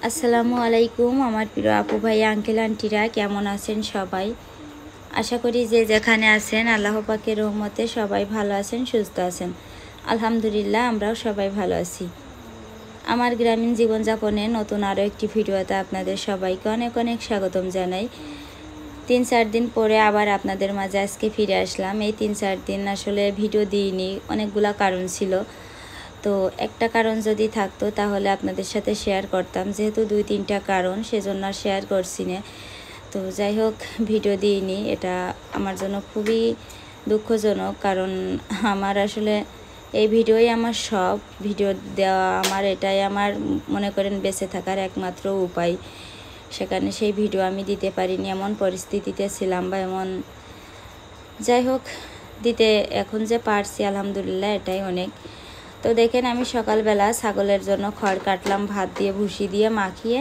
আসসালামু আলাইকুম আমার প্রিয় আপু ভাই আঙ্কেল আন্টিরা, কেমন আছেন সবাই? আশা করি যে যেখানে আছেন আল্লাহ পাকের রহমতে সবাই ভালো আছেন, সুস্থ আছেন। আলহামদুলিল্লাহ, আমরাও সবাই ভালো আছি। আমার গ্রামীণ জীবনযাপনে নতুন আরও একটি ভিডিওতে আপনাদের সবাইকে অনেক অনেক স্বাগতম জানাই। 3-4 দিন পরে আবার আপনাদের মাঝে আজকে ফিরে আসলাম। এই 3-4 দিন আসলে ভিডিও দিইনি, অনেকগুলা কারণ ছিল। তো একটা কারণ যদি থাকতো তাহলে আপনাদের সাথে শেয়ার করতাম, যেহেতু 2-3টা কারণ, সেজন্য শেয়ার করছি না। তো যাই হোক, ভিডিও দিইনি, এটা আমার জন্য খুবই দুঃখজনক। কারণ আমার আসলে এই ভিডিওই আমার সব, ভিডিও দেওয়া আমার এটাই আমার মনে করেন বেঁচে থাকার একমাত্র উপায়। সেখানে সেই ভিডিও আমি দিতে পারিনি, এমন পরিস্থিতিতে ছিলাম বা এমন, যাই হোক, দিতে এখন যে পারছি আলহামদুলিল্লাহ, এটাই অনেক। তো দেখেন, আমি সকালবেলা ছাগলের জন্য খড় কাটলাম, ভাত দিয়ে ভুসি দিয়ে মাখিয়ে।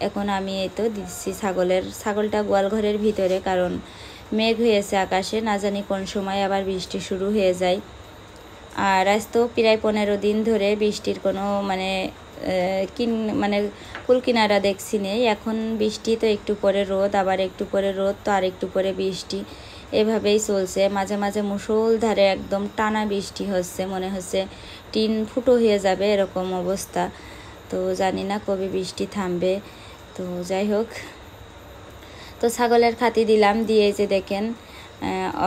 এখন আমি এই তো দিচ্ছি ছাগলটা গোয়াল ঘরের ভিতরে, কারণ মেঘ হয়েছে আকাশে, না জানি কোন সময় আবার বৃষ্টি শুরু হয়ে যায়। আর আজ তো প্রায় 15 দিন ধরে বৃষ্টির কোনো মানে কুল কিনারা দেখছি নেই। এখন বৃষ্টি, তো একটু পরে রোদ, আবার একটু পরে রোদ, তো আর একটু পরে বৃষ্টি, এভাবেই চলছে। মাঝে মাঝে মুষলধারে একদম টানা বৃষ্টি হচ্ছে, মনে হচ্ছে টিন ফুটো হয়ে যাবে এরকম অবস্থা। তো জানি না কবে বৃষ্টি থামবে। তো যাই হোক, তো ছাগলের খাতি দিলাম, দিয়ে যে দেখেন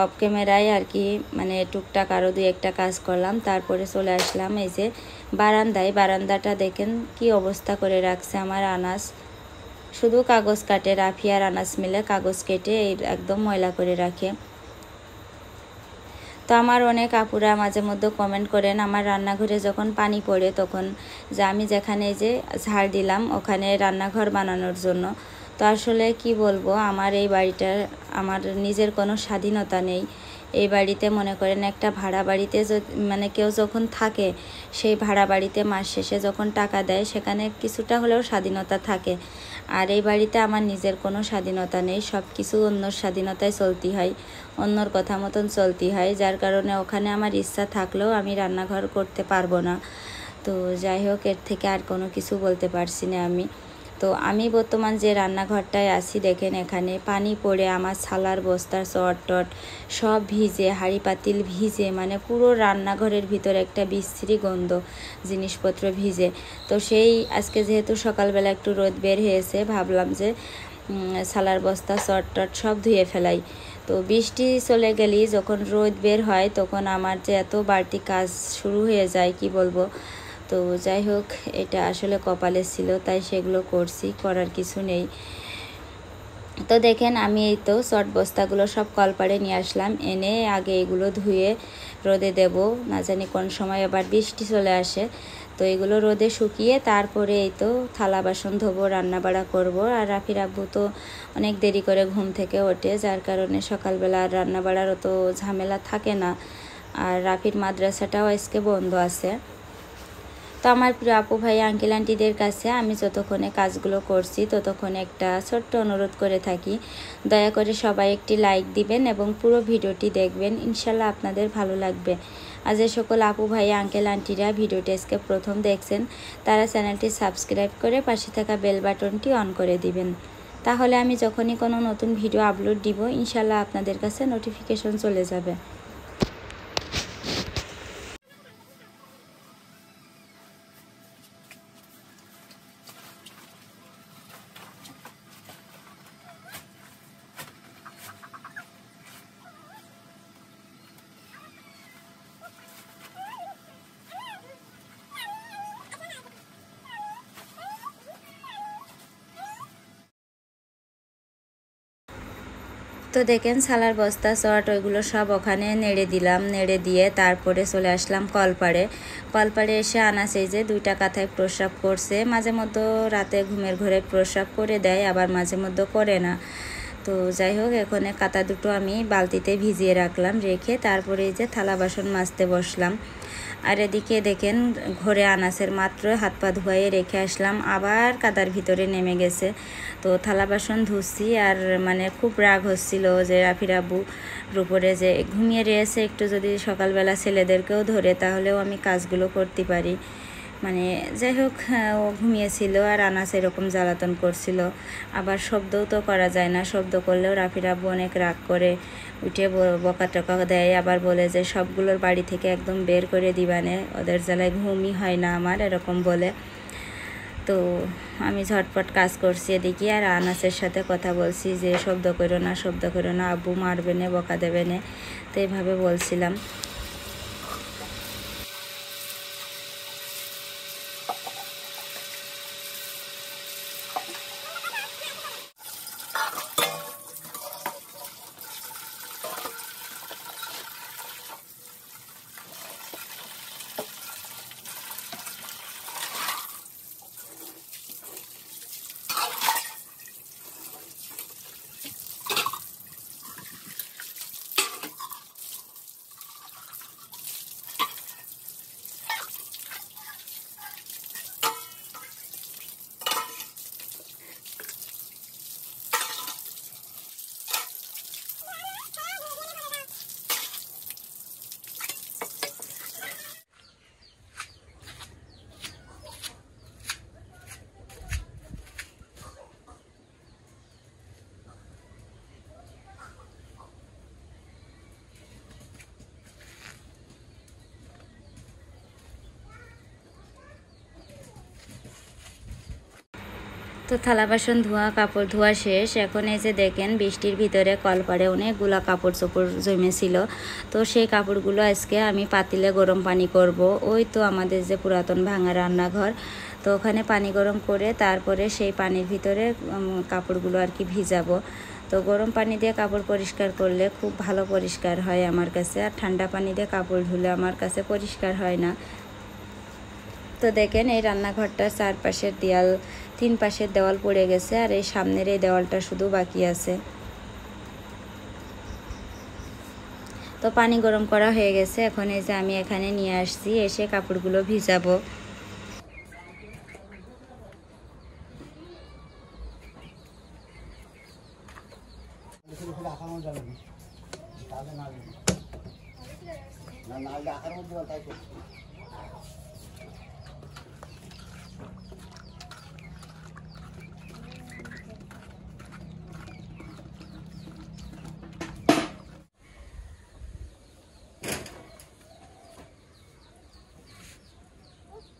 অফ ক্যামেরায় আর কি, মানে টুকটাক আরও 2-1টা কাজ করলাম। তারপরে চলে আসলাম এই যে বারান্দায়। বারান্দাটা দেখেন কি অবস্থা করে রাখছে আমার আনাস, শুধু কাগজ কাটে, রাফি আর আনাস মিলে কাগজ কেটে একদম ময়লা করে রাখে। তো আমার অনেক আপুরা মাঝে মধ্যে কমেন্ট করেন আমার রান্নাঘরে যখন পানি পড়ে তখন, যে আমি যেখানে যে ঝাড় দিলাম ওখানে রান্নাঘর বানানোর জন্য। তো আসলে কি বলবো, আমার এই বাড়িটার আমার নিজের কোনো স্বাধীনতা নেই। এই বাড়িতে মনে করেন একটা ভাড়া বাড়িতে মানে কেউ যখন থাকে, সেই ভাড়া বাড়িতে মাস শেষে যখন টাকা দেয় সেখানে কিছুটা হলেও স্বাধীনতা থাকে। আর এই বাড়িতে আমার নিজের কোনো স্বাধীনতা নেই, সব কিছু অন্যর স্বাধীনতায় চলতে হয়, অন্যর কথা মতন চলতে হয়। যার কারণে ওখানে আমার ইচ্ছা থাকলেও আমি রান্নাঘর করতে পারবো না। তো যাই হোক, এর থেকে আর কোনো কিছু বলতে পারছি না আমি। তো আমি বর্তমান যে রান্নাঘরটায় আছি, দেখেন এখানে পানি পড়ে আমার ছালার বস্তার চট টট সব ভিজে, হাঁড়ি পাতিল ভিজে, মানে পুরো রান্নাঘরের ভিতরে একটা বিশ্রী গন্ধ, জিনিসপত্র ভিজে। তো সেই আজকে যেহেতু সকালবেলা একটু রোদ বের হয়েছে, ভাবলাম যে ছালার বস্তা চট টট সব ধুয়ে ফেলাই। তো বৃষ্টি চলে গেলেই যখন রোদ বের হয় তখন আমার যে এত বাড়তি কাজ শুরু হয়ে যায় কি বলবো। তো যাই হোক, এটা আসলে কপালে ছিল, তাই সেগুলো করছি, করার কিছু নেই। তো দেখেন আমি এই তো শর্ট বস্তাগুলো সব কলপাড়ে নিয়ে আসলাম, এনে আগে এগুলো ধুয়ে রোদে দেব, না জানি কোন সময় আবার বৃষ্টি চলে আসে। তো এগুলো রোদে শুকিয়ে তারপরে এই তো থালা বাসন ধোবো, রান্না বাড়া করবো। আর রাফির আব্বু তো অনেক দেরি করে ঘুম থেকে ওঠে, যার কারণে সকালবেলা আর রান্না বাড়ার অত ঝামেলা থাকে না। আর রাফির মাদ্রাসাটাও আজকে বন্ধ আছে। তো আমার প্রিয় আপু ভাই আঙ্কেল আন্টিদের কাছে আমি যতক্ষণে কাজগুলো করছি ততক্ষণে একটা ছোট্ট অনুরোধ করে থাকি, দয়া করে সবাই একটি লাইক দিবেন এবং পুরো ভিডিওটি দেখবেন, ইনশাল্লাহ আপনাদের ভালো লাগবে। আর যে সকল আপু ভাই আঙ্কেল আন্টিরা ভিডিওটি আজকে প্রথম দেখছেন, তারা চ্যানেলটি সাবস্ক্রাইব করে পাশে থাকা বেল বাটনটি অন করে দিবেন। তাহলে আমি যখনই কোনো নতুন ভিডিও আপলোড দিব, ইনশাল্লাহ আপনাদের কাছে নোটিফিকেশন চলে যাবে। তো দেখেন ছালার বস্তা চট ওইগুলো সব ওখানে নেড়ে দিলাম, নেড়ে দিয়ে তারপরে চলে আসলাম কলপাড়ে। কলপাড়ে এসে আনাস এই যে 2টা কাঁথায় প্রস্রাব করছে, মাঝে মধ্যে রাতে ঘুমের ঘরে প্রস্রাব করে দেয়, আবার মাঝে মধ্যে করে না। তো যাই হোক, এখানে কাঁথা দুটো আমি বালতিতে ভিজিয়ে রাখলাম, রেখে তারপরে এই যে থালা বাসন মাজতে বসলাম। আর এদিকে দেখেন ঘরে আনাসের মাত্র হাত পা ধুয়ে রেখে আসলাম, আবার কাদার ভিতরে নেমে গেছে। তো থালা বাসন ধুচ্ছি, আর মানে খুব রাগ হচ্ছিল যে রাফির আব্বুর উপরে, যে ঘুমিয়ে রয়েছে, একটু যদি সকালবেলা ছেলেদেরকেও ধরে তাহলেও আমি কাজগুলো করতে পারি। মানে যাই হোক ও ঘুমিয়েছিল আর আনাস এরকম জ্বালাতন করছিল। আবার শব্দও তো করা যায় না, শব্দ করলেও রাফির আব্বু অনেক রাগ করে, উঠে বকা টকা দেয়, আবার বলে যে সবগুলোর বাড়ি থেকে একদম বের করে দিবানে, ওদের জ্বালায় ঘুমই হয় না আমার, এরকম বলে। তো আমি ঝটপট কাজ করছি এদিকে, আর আনাসের সাথে কথা বলছি যে শব্দ করো না, শব্দ করো না, আব্বু মারবে না, বকা দেবে না, তো এইভাবে বলছিলাম। তো থালা বাসন ধোয়া, কাপড় ধোয়া শেষ। এখন এই যে দেখেন বৃষ্টির ভিতরে কলপাড়ে অনেকগুলো কাপড় চোপড় জমেছিল, তো সেই কাপড়গুলো আজকে আমি পাতিলে গরম পানি করব। ওই তো আমাদের যে পুরাতন ভাঙা রান্নাঘর, তো ওখানে পানি গরম করে তারপরে সেই পানির ভিতরে কাপড়গুলো আর কি ভিজাবো। তো গরম পানি দিয়ে কাপড় পরিষ্কার করলে খুব ভালো পরিষ্কার হয় আমার কাছে, আর ঠান্ডা পানি দিয়ে কাপড় ধুলে আমার কাছে পরিষ্কার হয় না। তো দেখেন এই রান্নাঘরটার চারপাশের দেয়াল, 3 পাশের দেওয়াল পড়ে গেছে, আর এই সামনের এই দেওয়ালটা শুধু বাকি আছে। তো পানি গরম করা হয়ে গেছে, এখন এই যে আমি এখানে নিয়ে আসছি, এসে কাপড়গুলো ভিজাবো।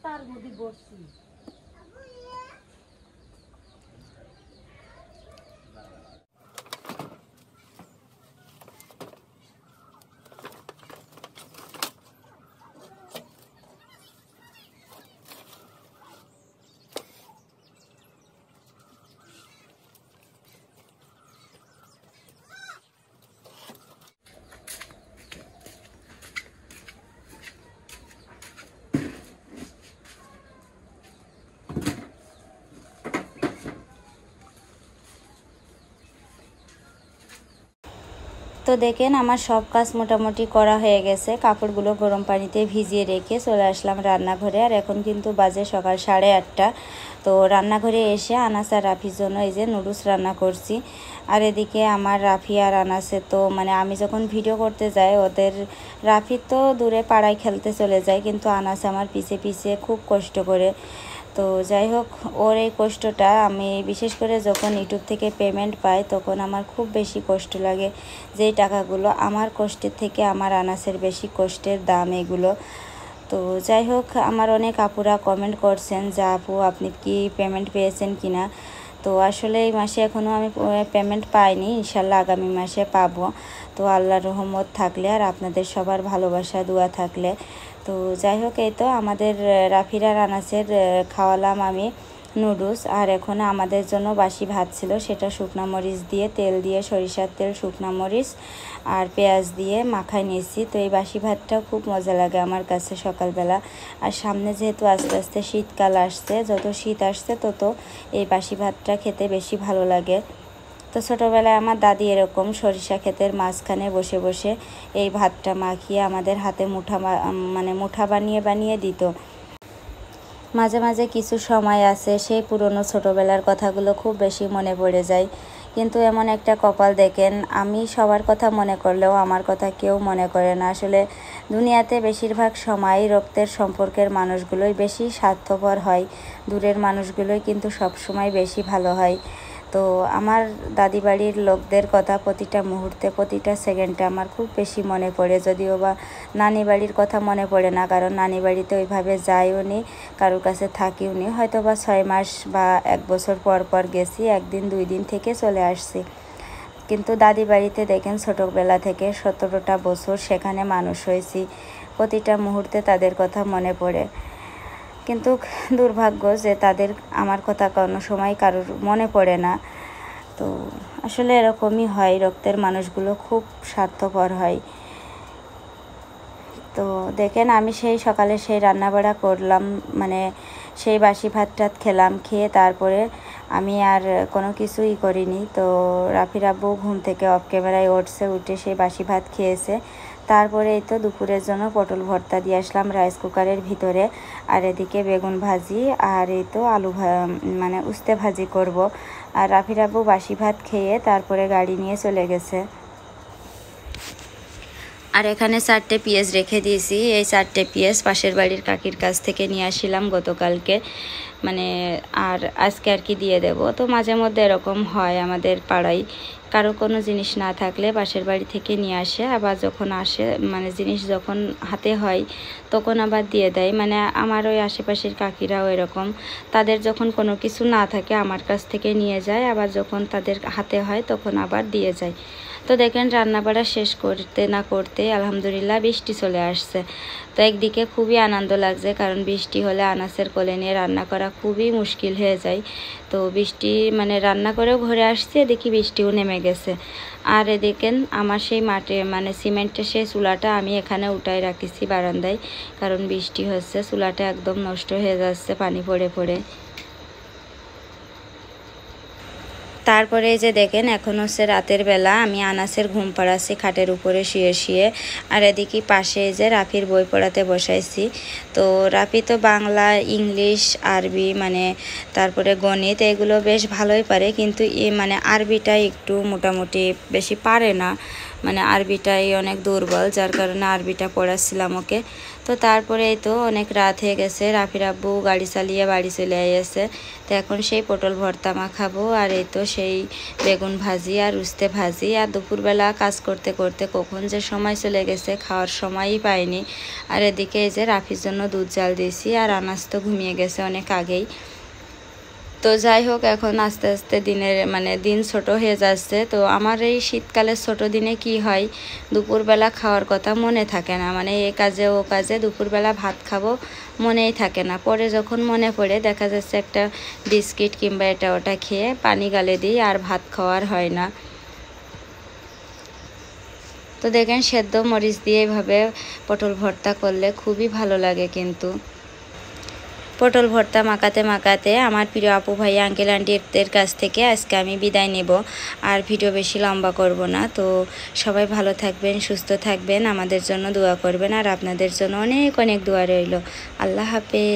তার মধ্যে বসছি। তো দেখেন আমার সব কাজ মোটামুটি করা হয়ে গেছে, কাপড়গুলো গরম পানিতে ভিজিয়ে রেখে চলে আসলাম রান্নাঘরে। আর এখন কিন্তু বাজে সকাল 8:30। তো রান্নাঘরে এসে আনাস আর রাফির জন্য এই যে নুডলস রান্না করছি। আর এদিকে আমার রাফি আর আনাসে তো মানে আমি যখন ভিডিও করতে যাই, ওদের রাফি তো দূরে পাড়ায় খেলতে চলে যায়, কিন্তু আনাস আমার পিছে পিছে খুব কষ্ট করে। তো যাই হোক, ওর এই কষ্টটা আমি বিশেষ করে যখন ইউটিউব থেকে পেমেন্ট পাই তখন আমার খুব বেশি কষ্ট লাগে, যেই টাকাগুলো আমার কষ্টের থেকে আমার আনাসের বেশি কষ্টের দাম এগুলো। তো যাই হোক, আমার অনেক আপুরা কমেন্ট করছেন যে আপু আপনি কি পেমেন্ট পেয়েছেন কিনা। তো আসলে এই মাসে এখনও আমি পেমেন্ট পাইনি, ইনশাল্লাহ আগামী মাসে পাবো। তো আল্লাহর রহমত থাকলে আর আপনাদের সবার ভালোবাসা দোয়া থাকলে। তো যাই হোক, এই তো আমাদের রাফিরা আনাসের খাওয়ালাম আমি নুডলস, আর এখন আমাদের জন্য বাসি ভাত ছিল, সেটা শুকনো মরিচ দিয়ে, তেল দিয়ে, সরিষার তেল, শুকনো মরিচ আর পেঁয়াজ দিয়ে মাখায় নিয়েছি। তো এই বাসি ভাতটাও খুব মজা লাগে আমার কাছে সকালবেলা। আর সামনে যেহেতু আস্তে আস্তে শীতকাল আসছে, যত শীত আসছে তত এই বাসি ভাতটা খেতে বেশি ভালো লাগে। তো ছোটোবেলায় আমার দাদি এরকম সরিষা ক্ষেতের মাঝখানে বসে বসে এই ভাতটা মাখিয়ে আমাদের হাতে মুঠা বানিয়ে বানিয়ে দিত। মাঝে মাঝে কিছু সময় আছে সেই পুরনো ছোটোবেলার কথাগুলো খুব বেশি মনে পড়ে যায়, কিন্তু এমন একটা কপাল দেখেন, আমি সবার কথা মনে করলেও আমার কথা কেউ মনে করে না। আসলে দুনিয়াতে বেশিরভাগ সময় রক্তের সম্পর্কের মানুষগুলোই বেশি স্বার্থপর হয়, দূরের মানুষগুলোই কিন্তু সবসময় বেশি ভালো হয়। তো আমার দাদি বাড়ির লোকদের কথা প্রতিটা মুহূর্তে প্রতিটা সেকেন্ডে আমার খুব বেশি মনে পড়ে। যদিও বা নানি বাড়ির কথা মনে পড়ে না, কারণ নানি বাড়িতে ওইভাবে যাইও নি, কারোর কাছে থাকিও নি। হয়তো বা 6 মাস বা 1 বছর পর পর গেছি, 1 দিন 2 দিন থেকে চলে আসছি। কিন্তু দাদি বাড়িতে দেখেন ছোটোবেলা থেকে 17টা বছর সেখানে মানুষ হয়েছি, প্রতিটা মুহূর্তে তাদের কথা মনে পড়ে। কিন্তু দুর্ভাগ্য যে তাদের আমার কথা কোনো সময় কারোর মনে পড়ে না। তো আসলে এরকমই হয়, রক্তের মানুষগুলো খুব স্বার্থপর হয়। তো দেখেন আমি সেই সকালে সেই রান্নাবাড়া করলাম, মানে সেই বাসি ভাত টাত খেলাম, খেয়ে তারপরে আমি আর কোনো কিছুই করিনি। তো রাফির আব্বু ঘুম থেকে অফ ক্যামেরায় উঠছে, উঠে সেই বাসি ভাত খেয়েছে। তারপরে এই তো দুপুরের জন্য পটল ভর্তা দিয়ে আসলাম রাইস কুকারের ভিতরে, আর এদিকে বেগুন ভাজি, আর এই তো আলু মানে উস্তে ভাজি করব। আর রাফির আব্বু বাসি ভাত খেয়ে তারপরে গাড়ি নিয়ে চলে গেছে। আর এখানে 4টে পেঁয়াজ রেখে দিয়েছি। এই 4টে পেঁয়াজ পাশের বাড়ির কাকির কাছ থেকে নিয়ে আসছিলাম গতকালকে, মানে আর আজকে আর কি দিয়ে দেব। তো মাঝে মধ্যে এরকম হয় আমাদের পাড়ায়, কারো কোনো জিনিস না থাকলে পাশের বাড়ি থেকে নিয়ে আসে, আবার যখন আসে মানে জিনিস যখন হাতে হয় তখন আবার দিয়ে দেয়। মানে আমার ওই আশেপাশের কাকিরাও এরকম, তাদের যখন কোনো কিছু না থাকে আমার কাছ থেকে নিয়ে যায়, আবার যখন তাদের হাতে হয় তখন আবার দিয়ে যায়। তো দেখেন রান্নাবাড়া শেষ করতে না করতে আলহামদুলিল্লাহ বৃষ্টি চলে আসছে। তো একদিকে খুবই আনন্দ লাগছে, কারণ বৃষ্টি হলে আনাসের কোলে নিয়ে রান্না করা খুবই মুশকিল হয়ে যায়। তো বৃষ্টি মানে রান্না করেও ঘরে আসছে, এদিকে বৃষ্টিও নেমে গেছে। আর এদিকে আমার সেই মাঠে মানে সিমেন্টের সেই চুলাটা আমি এখানে উঠাই রাখিছি বারান্দায়, কারণ বৃষ্টি হচ্ছে, চুলাটা একদম নষ্ট হয়ে যাচ্ছে পানি পড়ে পড়ে। তারপরে এই যে দেখেন এখন হচ্ছে রাতের বেলা, আমি আনাসের ঘুম পাড়াচ্ছি খাটের উপরে শুয়ে শুয়ে, আর এদিকে পাশে এই যে রাফির বই পড়াতে বসাইছি। তো রাফি তো বাংলা, ইংলিশ, আরবি মানে তারপরে গণিত এগুলো বেশ ভালোই পারে, কিন্তু মানে আরবিটাই একটু মোটামুটি বেশি পারে না, মানে আরবিটাই অনেক দুর্বল, যার কারণে আরবিটা পড়াচ্ছিলাম ওকে। তো তারপরে এই তো অনেক রাত হয়ে গেছে, রাফির আব্বু গাড়ি চালিয়ে বাড়ি চলে আসছে। তো এখন সেই পটল ভর্তা মাখাবো, আর এই তো সেই বেগুন ভাজি আর উস্তে ভাজি। আর দুপুরবেলা কাজ করতে করতে কখন যে সময় চলে গেছে খাওয়ার সময়ই পাইনি। আর এদিকে এই যে রাফির জন্য দুধ জাল দিয়েছি, আর আনাস তো ঘুমিয়ে গেছে অনেক আগেই। তো যাই হোক, এখন আস্তে আস্তে দিন ছোট হয়ে যাচ্ছে। তো আমার এই শীতকালের ছোট দিনে কি হয়, দুপুরবেলা খাওয়ার কথা মনে থাকে না, মানে এ কাজে ও কাজে দুপুরবেলা ভাত খাবো মনেই থাকে না। পরে যখন মনে পড়ে দেখা যাচ্ছে একটা বিস্কিট কিংবা এটা ওটা খেয়ে পানি গালে দিই, আর ভাত খাওয়ার হয় না। তো দেখেন সেদ্ধ মরিচ দিয়ে এভাবে পটল ভর্তা করলে খুবই ভালো লাগে। কিন্তু পটল ভর্তা মাখাতে মাখাতে আমার প্রিয় আপু ভাই আঙ্কেল আন্টিদের কাছ থেকে আজকে আমি বিদায় নেব, আর ভিডিও বেশি লম্বা করব না। তো সবাই ভালো থাকবেন, সুস্থ থাকবেন, আমাদের জন্য দোয়া করবেন, আর আপনাদের জন্য অনেক অনেক দোয়া রইল। আল্লাহ হাফেজ।